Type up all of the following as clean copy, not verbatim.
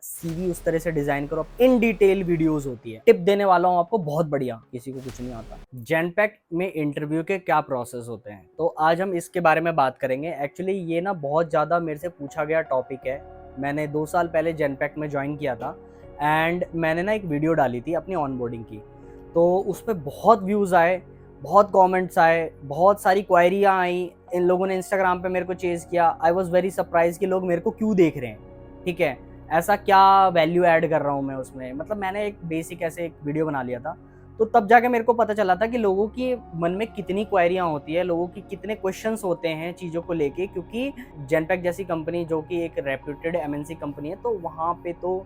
CV उस तरह से डिजाइन करो। इन डिटेल वीडियोस होती है, टिप देने वाला हूँ आपको बहुत बढ़िया, किसी को कुछ नहीं आता। जेनपैक में इंटरव्यू के क्या प्रोसेस होते हैं, तो आज हम इसके बारे में बात करेंगे। एक्चुअली ये ना बहुत ज़्यादा मेरे से पूछा गया टॉपिक है। मैंने 2 साल पहले जेनपैक में ज्वाइन किया था एंड मैंने ना एक वीडियो डाली थी अपनी ऑनबोर्डिंग की, तो उस पर बहुत व्यूज़ आए, बहुत कमेंट्स आए, बहुत सारी क्वायरियाँ आई। इन लोगों ने इंस्टाग्राम पे मेरे को चेज़ किया। आई वाज़ वेरी सरप्राइज कि लोग मेरे को क्यों देख रहे हैं, ठीक है, ऐसा क्या वैल्यू ऐड कर रहा हूँ मैं उसमें। मतलब मैंने एक बेसिक ऐसे एक वीडियो बना लिया था, तो तब जाके मेरे को पता चला था कि लोगों की मन में कितनी क्वेरियाँ होती है, लोगों की कितने क्वेश्चंस होते हैं चीज़ों को लेके। क्योंकि जेनपैक जैसी कंपनी जो कि एक रेप्यूटेड एमएनसी कंपनी है, तो वहाँ पे तो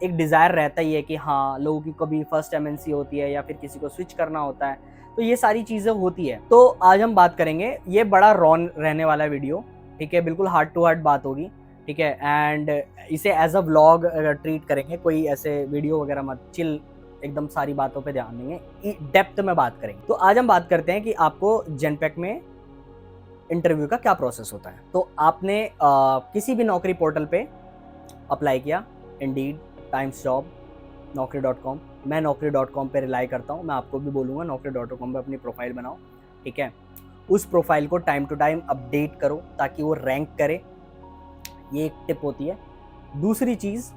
एक डिज़ायर रहता ही है कि हाँ, लोगों की कभी फर्स्ट एमएनसी होती है या फिर किसी को स्विच करना होता है, तो ये सारी चीज़ें होती है। तो आज हम बात करेंगे, ये बड़ा रॉन रहने वाला वीडियो, ठीक है, बिल्कुल हार्ट टू हार्ट बात होगी, ठीक है। एंड इसे एज अ व्लॉग ट्रीट करेंगे, कोई ऐसे वीडियो वगैरह मत, चिल एकदम सारी बातों पे ध्यान देंगे, डेप्थ में बात करेंगे। तो आज हम बात करते हैं कि आपको जेनपैक में इंटरव्यू का क्या प्रोसेस होता है। तो आपने किसी भी नौकरी पोर्टल पे अप्लाई किया, इंडीड, टाइम्स जॉब, नौकरी.com। मैं नौकरी.com पे रिलाई करता हूँ, मैं आपको भी बोलूँगा नौकरी.com पे अपनी प्रोफाइल बनाओ, ठीक है। उस प्रोफाइल को टाइम टू टाइम अपडेट करो ताकि वो रैंक करे, ये एक टिप होती है। दूसरी चीज़,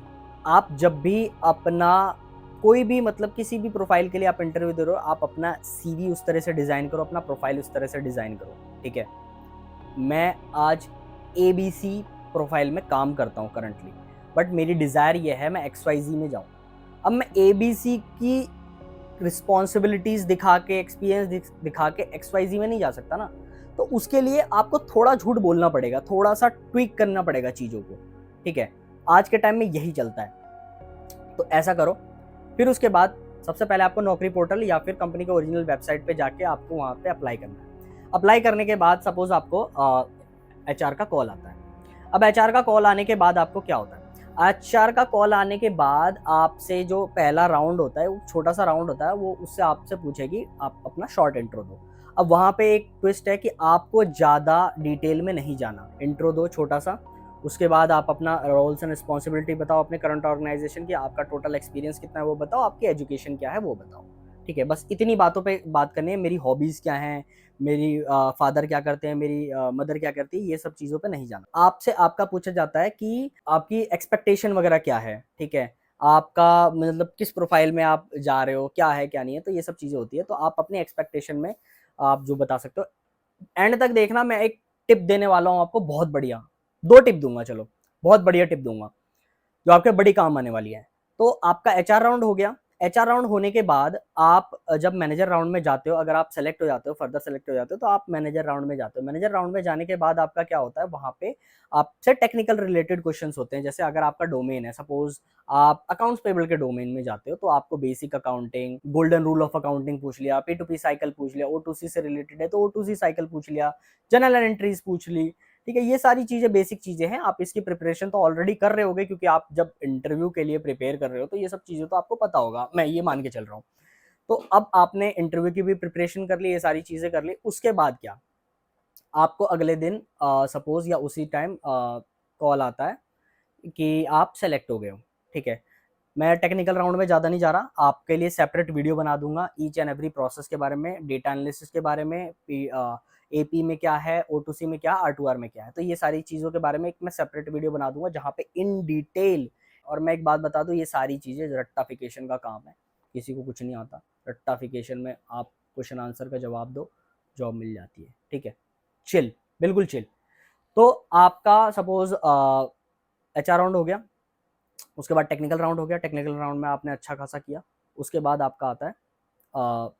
आप जब भी अपना कोई भी मतलब किसी भी प्रोफाइल के लिए आप इंटरव्यू दे रहे हो, आप अपना सीवी उस तरह से डिज़ाइन करो, अपना प्रोफाइल उस तरह से डिज़ाइन करो, ठीक है। मैं आज एबीसी प्रोफाइल में काम करता हूँ करंटली, बट मेरी डिज़ायर ये है मैं एक्सवाईज़ी में जाऊँ। अब मैं एबीसी की रिस्पॉन्सिबिलिटीज़ दिखा के, एक्सपीरियंस दिखा के एक्सवाईज़ी में नहीं जा सकता ना, तो उसके लिए आपको थोड़ा झूठ बोलना पड़ेगा, थोड़ा सा ट्विक करना पड़ेगा चीज़ों को, ठीक है। आज के टाइम में यही चलता है, तो ऐसा करो। फिर उसके बाद सबसे पहले आपको नौकरी पोर्टल या फिर कंपनी के ओरिजिनल वेबसाइट पे जाके आपको वहाँ पे अप्लाई करना है। अप्लाई करने के बाद सपोज आपको एचआर का कॉल आता है। अब एचआर का कॉल आने के बाद आपको क्या होता है, एचआर का कॉल आने के बाद आपसे जो पहला राउंड होता है, वो छोटा सा राउंड होता है, वो उससे आपसे पूछेगी आप अपना शॉर्ट इंट्रो दो। अब वहाँ पे एक ट्विस्ट है कि आपको ज़्यादा डिटेल में नहीं जाना, इंट्रो दो छोटा सा। उसके बाद आप अपना रोल्स एंड रिस्पॉन्सिबिलिटी बताओ अपने करंट ऑर्गेनाइजेशन की, आपका टोटल एक्सपीरियंस कितना है वो बताओ, आपकी एजुकेशन क्या है वो बताओ, ठीक है। बस इतनी बातों पे बात करनी है। मेरी हॉबीज़ क्या हैं, मेरी फादर क्या करते हैं, मेरी मदर क्या करती है, ये सब चीज़ों पे नहीं जाना। आपसे आपका पूछा जाता है कि आपकी एक्सपेक्टेशन वगैरह क्या है, ठीक है। आपका मतलब किस प्रोफाइल में आप जा रहे हो, क्या है क्या नहीं है, तो ये सब चीज़ें होती है। तो आप अपनी एक्सपेक्टेशन में आप जो बता सकते हो, एंड तक देखना। मैं एक टिप देने वाला हूँ आपको बहुत बढ़िया, 2 टिप दूंगा, चलो बहुत बढ़िया टिप दूंगा जो आपके बड़ी काम आने वाली है। तो आपका एचआर राउंड हो गया। एचआर राउंड होने के बाद आप जब मैनेजर राउंड में जाते हो, अगर आप सेलेक्ट हो जाते हो, फर्दर सेलेक्ट हो जाते हो, तो आप मैनेजर राउंड में जाते हो। मैनेजर राउंड में जाने के बाद आपका क्या होता है, वहाँ पे आपसे टेक्निकल रिलेटेड क्वेश्चंस होते हैं। जैसे अगर आपका डोमेन है, सपोज आप अकाउंट्स पेबल के डोमेन में जाते हो, तो आपको basic accounting, golden rule of accounting पूछ लिया, P2P साइकिल पूछ लिया, O2C से रिलेटेड है तो O2C साइकिल पूछ लिया, जनरल एंट्रीज पूछ ली, ठीक है। ये सारी चीजें बेसिक चीजें हैं। आप इसकी प्रिपरेशन तो ऑलरेडी कर रहे होगे, क्योंकि आप जब इंटरव्यू के लिए प्रिपेयर कर रहे हो तो ये सब चीजें तो आपको पता होगा, मैं ये मान के चल रहा हूँ। तो अब आपने इंटरव्यू की भी प्रिपरेशन कर ली, ये सारी चीजें कर ली। उसके बाद क्या, आपको अगले दिन सपोज या उसी टाइम कॉल आता है कि आप सेलेक्ट हो गए हो, ठीक है। मैं टेक्निकल राउंड में ज़्यादा नहीं जा रहा, आपके लिए सेपरेट वीडियो बना दूंगा ईच एंड एवरी प्रोसेस के बारे में, डेटा एनालिसिस के बारे में, एपी में क्या है, O2C में क्या, R2R में क्या है, तो ये सारी चीज़ों के बारे में एक मैं सेपरेट वीडियो बना दूंगा जहाँ पे इन डिटेल। और मैं एक बात बता दूं, ये सारी चीज़ें रट्टाफिकेशन का काम है, किसी को कुछ नहीं आता। रट्टाफिकेशन में आप क्वेश्चन आंसर का जवाब दो, जॉब मिल जाती है, ठीक है। चिल, बिल्कुल चिल। तो आपका सपोज एचआर राउंड हो गया, उसके बाद टेक्निकल राउंड हो गया, टेक्निकल राउंड में आपने अच्छा खासा किया। उसके बाद आपका आता है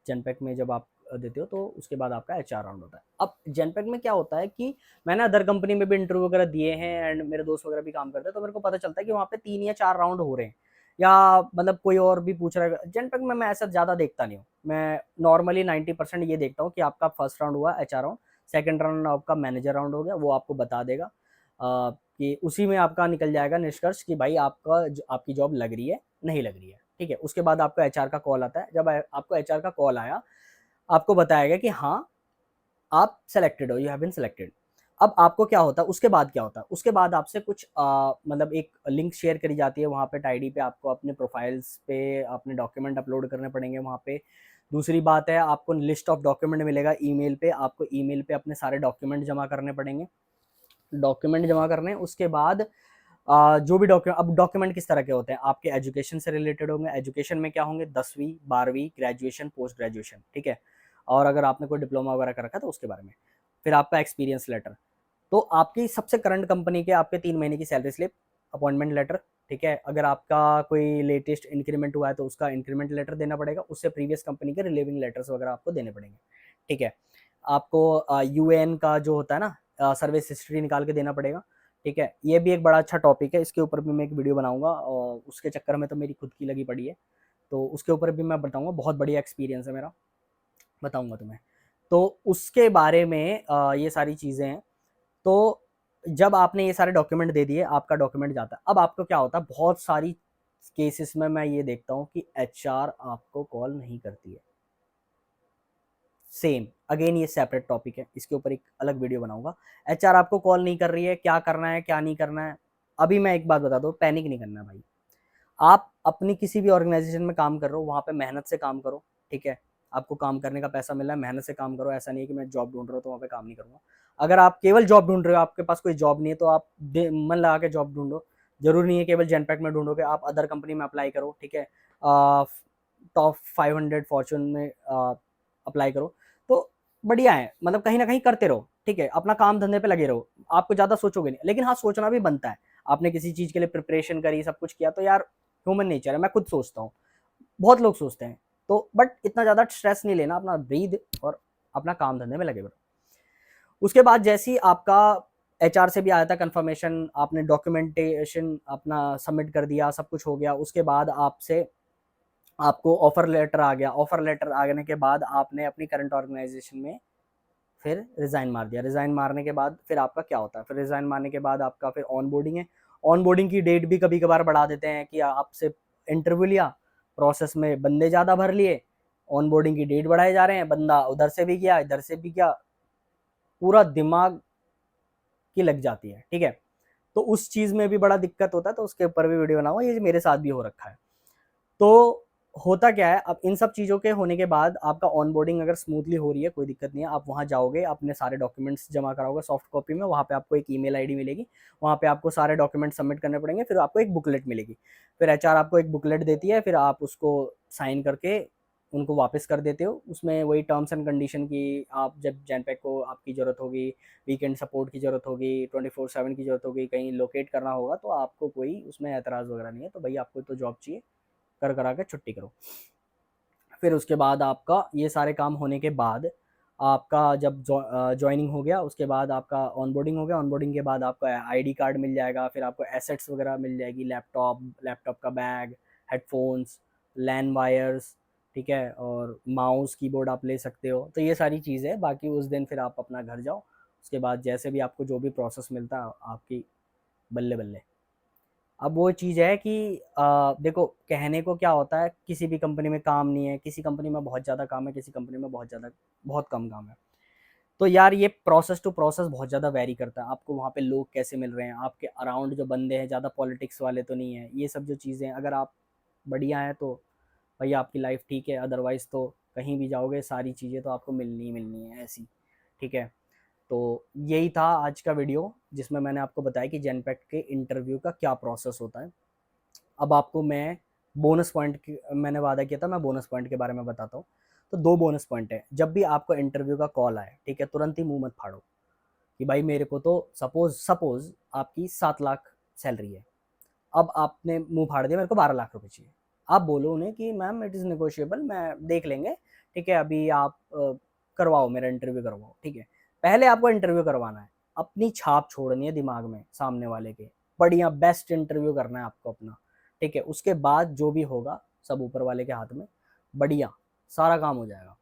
जेनपैक में जब आप देते हो, तो उसके बाद आपका एचआर राउंड होता है। अब जेनपैक में क्या होता है कि मैंने अदर कंपनी में भी इंटरव्यू वगैरह दिए हैं एंड मेरे दोस्त वगैरह भी काम करते हैं, तो मेरे को पता चलता है कि वहाँ पे 3 या 4 राउंड हो रहे हैं, या मतलब कोई और भी पूछ रहा है। जेनपैक में मैं ऐसा ज़्यादा देखता नहीं हूँ, मैं नॉर्मली 90% ये देखता हूँ कि आपका फर्स्ट राउंड हुआ एचआर राउंड, सेकेंड राउंड आपका मैनेजर राउंड हो गया, वो आपको बता देगा कि उसी में आपका निकल जाएगा निष्कर्ष कि भाई आपका आपकी जॉब लग रही है नहीं लग रही है, ठीक है। उसके बाद आपको एचआर का कॉल आता है। जब आपको एचआर का कॉल आया, आपको बताया गया कि हाँ, आप सेलेक्टेड हो, यू हैव बीन सेलेक्टेड। अब आपको क्या होता है, उसके बाद क्या होता है, उसके बाद आपसे कुछ मतलब एक लिंक शेयर करी जाती है, वहाँ पे टाइडी पे आपको अपने प्रोफाइल्स पे अपने डॉक्यूमेंट अपलोड करने पड़ेंगे वहाँ पे। दूसरी बात है, आपको लिस्ट ऑफ डॉक्यूमेंट मिलेगा ईमेल पे, आपको ईमेल पे अपने सारे डॉक्यूमेंट जमा करने पड़ेंगे। डॉक्यूमेंट जमा करने, उसके बाद जो भी डॉक्यूमेंट, अब डॉक्यूमेंट किस तरह के होते हैं, आपके एजुकेशन से रिलेटेड होंगे। एजुकेशन में क्या होंगे, 10वीं 12वीं ग्रेजुएशन पोस्ट ग्रेजुएशन, ठीक है। और अगर आपने कोई डिप्लोमा वगैरह कर रखा है तो उसके बारे में। फिर आपका एक्सपीरियंस लेटर, तो आपकी सबसे करंट कंपनी के आपके 3 महीने की सैलरी स्लिप, अपॉइंटमेंट लेटर, ठीक है। अगर आपका कोई लेटेस्ट इंक्रीमेंट हुआ है तो उसका इंक्रीमेंट लेटर देना पड़ेगा, उससे प्रीवियस कंपनी के रिलीविंग लेटर्स वगैरह आपको देने पड़ेंगे, ठीक है। आपको यूएएन का जो होता है ना, सर्विस हिस्ट्री निकाल के देना पड़ेगा, ठीक है। ये भी एक बड़ा अच्छा टॉपिक है, इसके ऊपर भी मैं एक वीडियो बनाऊंगा, और उसके चक्कर में तो मेरी खुद की लगी पड़ी है, तो उसके ऊपर भी मैं बताऊंगा। बहुत बढ़िया एक्सपीरियंस है मेरा, बताऊंगा तुम्हें। तो उसके बारे में ये सारी चीज़ें हैं। तो जब आपने ये सारे डॉक्यूमेंट दे दिए, आपका डॉक्यूमेंट जाता है। अब आपको क्या होता है, बहुत सारी केसेस में मैं ये देखता हूँ कि एचआर आपको कॉल नहीं करती है। सेम अगेन ये सेपरेट टॉपिक है, इसके ऊपर एक अलग वीडियो बनाऊंगा। एचआर आपको कॉल नहीं कर रही है, क्या करना है क्या नहीं करना है। अभी मैं एक बात बता दूं, पैनिक नहीं करना है भाई। आप अपनी किसी भी ऑर्गेनाइजेशन में काम कर रहे हो, वहां पे मेहनत से काम करो, ठीक है। आपको काम करने का पैसा मिल रहा है, मेहनत से काम करो। ऐसा नहीं है कि मैं जॉब ढूंढ रहा हूँ तो वहाँ पे काम नहीं करूंगा। अगर आप केवल जॉब ढूंढ रहे हो, आपके पास कोई जॉब नहीं है, तो आप मन लगा के जॉब ढूंढो। जरूरी नहीं है केवल जेनपैक में ढूंढोगे, आप अदर कंपनी में अप्लाई करो, ठीक है। टॉप 500 फॉर्चून में अप्लाई करो, तो बढ़िया है। मतलब कहीं ना कहीं करते रहो, ठीक है। अपना काम धंधे पे लगे रहो, आपको ज्यादा सोचोगे नहीं। लेकिन हाँ, सोचना भी बनता है। आपने किसी चीज के लिए प्रिपरेशन करी, सब कुछ किया, तो यार ह्यूमन नेचर है, मैं खुद सोचता हूँ, बहुत लोग सोचते हैं। तो बट इतना ज़्यादा स्ट्रेस नहीं लेना, अपना ब्रीद और अपना काम धंधे में लगे बढ़ो। उसके बाद जैसे ही आपका एचआर से भी आया था कंफर्मेशन, आपने डॉक्यूमेंटेशन अपना सबमिट कर दिया, सब कुछ हो गया, उसके बाद आपसे आपको ऑफर लेटर आ गया। ऑफर लेटर आने के बाद आपने अपनी करंट ऑर्गेनाइजेशन में फिर रिज़ाइन मार दिया। रिज़ाइन मारने के बाद फिर आपका क्या होता है, फिर रिज़ाइन मारने के बाद आपका फिर ऑन बोर्डिंग है। ऑन बोर्डिंग की डेट भी कभी कभार बढ़ा देते हैं कि आपसे इंटरव्यू लिया, प्रोसेस में बंदे ज़्यादा भर लिए, ऑन बोर्डिंग की डेट बढ़ाए जा रहे हैं, बंदा उधर से भी गया इधर से भी गया, पूरा दिमाग की लग जाती है, ठीक है। तो उस चीज़ में भी बड़ा दिक्कत होता है, तो उसके ऊपर भी वीडियो बनाऊंगा। ये मेरे साथ भी हो रखा है। तो होता क्या है, अब इन सब चीज़ों के होने के बाद आपका ऑनबोर्डिंग अगर स्मूथली हो रही है, कोई दिक्कत नहीं है, आप वहाँ जाओगे, अपने सारे डॉक्यूमेंट्स जमा कराओगे सॉफ्ट कॉपी में। वहाँ पे आपको एक ईमेल आईडी मिलेगी, वहाँ पे आपको सारे डॉक्यूमेंट सबमिट करने पड़ेंगे। फिर आपको एक बुकलेट मिलेगी, फिर एचआर आपको एक बुकलेट देती है, फिर आप उसको साइन करके उनको वापस कर देते हो। उसमें वही टर्म्स एंड कंडीशन की, आप जब जेनपैक को आपकी ज़रूरत होगी, वीकेंड सपोर्ट की ज़रूरत होगी, 24/7 की ज़रूरत होगी, कहीं लोकेट करना होगा, तो आपको कोई उसमें एतराज़ वगैरह नहीं है। तो भाई आपको तो जॉब चाहिए, कर करा के छुट्टी करो। फिर उसके बाद आपका ये सारे काम होने के बाद आपका जब ज्वाइनिंग हो गया, उसके बाद आपका ऑनबोर्डिंग हो गया। ऑनबोर्डिंग के बाद आपका आईडी कार्ड मिल जाएगा, फिर आपको एसेट्स वगैरह मिल जाएगी, लैपटॉप का बैग, हेडफोन्स, लैन वायर्स, ठीक है, और माउस कीबोर्ड आप ले सकते हो। तो ये सारी चीज़ें, बाकी उस दिन फिर आप अपना घर जाओ। उसके बाद जैसे भी आपको जो भी प्रोसेस मिलता है, आपकी बल्ले बल्ले। अब वो चीज़ है कि देखो, कहने को क्या होता है, किसी भी कंपनी में काम नहीं है, किसी कंपनी में बहुत ज़्यादा काम है, किसी कंपनी में बहुत कम काम है। तो यार ये प्रोसेस टू प्रोसेस बहुत ज़्यादा वेरी करता है। आपको वहाँ पे लोग कैसे मिल रहे हैं, आपके अराउंड जो बंदे हैं ज़्यादा पॉलिटिक्स वाले तो नहीं है, ये सब जो चीज़ें, अगर आप बढ़िया हैं तो भैया आपकी लाइफ ठीक है। अदरवाइज़ तो कहीं भी जाओगे, सारी चीज़ें तो आपको मिलनी ही मिलनी है ऐसी, ठीक है। तो यही था आज का वीडियो, जिसमें मैंने आपको बताया कि जेनपैक्ट के इंटरव्यू का क्या प्रोसेस होता है। अब आपको मैं बोनस पॉइंट की, मैंने वादा किया था मैं बोनस पॉइंट के बारे में बताता हूँ। तो 2 बोनस पॉइंट है। जब भी आपको इंटरव्यू का कॉल आए, ठीक है, तुरंत ही मुंह मत फाड़ो कि भाई मेरे को तो सपोज आपकी 7 लाख सैलरी है। अब आपने मुंह फाड़ दिया, मेरे को 12 लाख रुपए चाहिए। आप बोलो उन्हें कि मैम इट इज़ नेगोशिएबल, मैं देख लेंगे, ठीक है, अभी आप करवाओ, मेरा इंटरव्यू करवाओ, ठीक है। पहले आपको इंटरव्यू करवाना है, अपनी छाप छोड़नी है दिमाग में सामने वाले के, बढ़िया बेस्ट इंटरव्यू करना है आपको अपना, ठीक है। उसके बाद जो भी होगा सब ऊपर वाले के हाथ में, बढ़िया सारा काम हो जाएगा।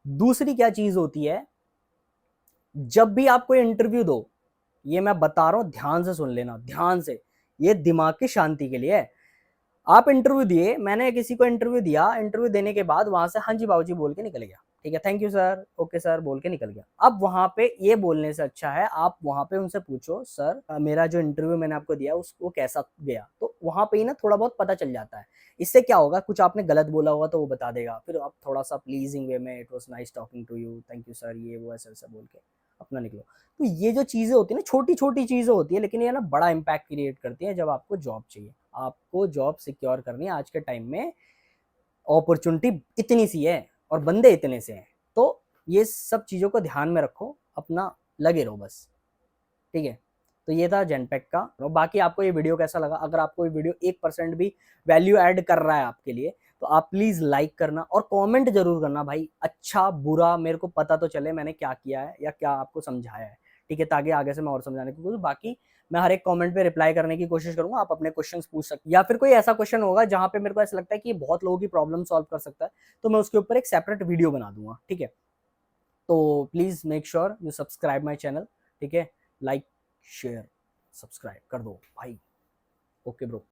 दूसरी क्या चीज़ होती है, जब भी आप कोई इंटरव्यू दो, ये मैं बता रहा हूँ, ध्यान से सुन लेना, ध्यान से, ये दिमाग की शांति के लिए है। आप इंटरव्यू दिए, मैंने किसी को इंटरव्यू दिया, इंटरव्यू देने के बाद वहां से हाँ जी बाबूजी बोल के निकल गया, ठीक है, thank you sir, okay sir बोल के निकल गया। अब वहां पे ये बोलने से अच्छा है आप वहां पे उनसे पूछो, सर मेरा जो इंटरव्यू मैंने आपको दिया उसको कैसा गया, तो वहां पे ही ना थोड़ा बहुत पता चल जाता है। इससे क्या होगा, कुछ आपने गलत बोला होगा तो वो बता देगा, फिर आप थोड़ा सा प्लीजिंग वे में, it was nice talking to you, thank you sir, ये वो ऐसा ऐसा बोल के अपना निकलो। तो ये जो चीजें होती है ना, छोटी छोटी चीजें होती है, लेकिन ये ना बड़ा इम्पैक्ट क्रिएट करती है। जब आपको जॉब चाहिए, आपको जॉब सिक्योर करनी है आज के टाइम में, अपॉर्चुनिटी इतनी सी है और बंदे इतने से हैं, तो ये सब चीज़ों को ध्यान में रखो, अपना लगे रहो बस। ठीक है, तो ये था जेनपेक का। और बाकी आपको ये वीडियो कैसा लगा, अगर आपको ये वीडियो 1% भी वैल्यू ऐड कर रहा है आपके लिए, तो आप प्लीज़ लाइक करना और कमेंट जरूर करना भाई, अच्छा बुरा मेरे को पता तो चले मैंने क्या किया है या क्या आपको समझाया है। ठीक है, ताकि आगे से मैं और समझाने की कोशिश, बाकी मैं हर एक कमेंट पे रिप्लाई करने की कोशिश करूंगा। आप अपने क्वेश्चंस पूछ सकते, या फिर कोई ऐसा क्वेश्चन होगा जहां पे मेरे को ऐसा लगता है कि बहुत लोगों की प्रॉब्लम सॉल्व कर सकता है, तो मैं उसके ऊपर एक सेपरेट वीडियो बना दूंगा। ठीक है, तो please make sure you subscribe my channel. ठीक है, लाइक शेयर सब्सक्राइब कर दो भाई। Okay bro.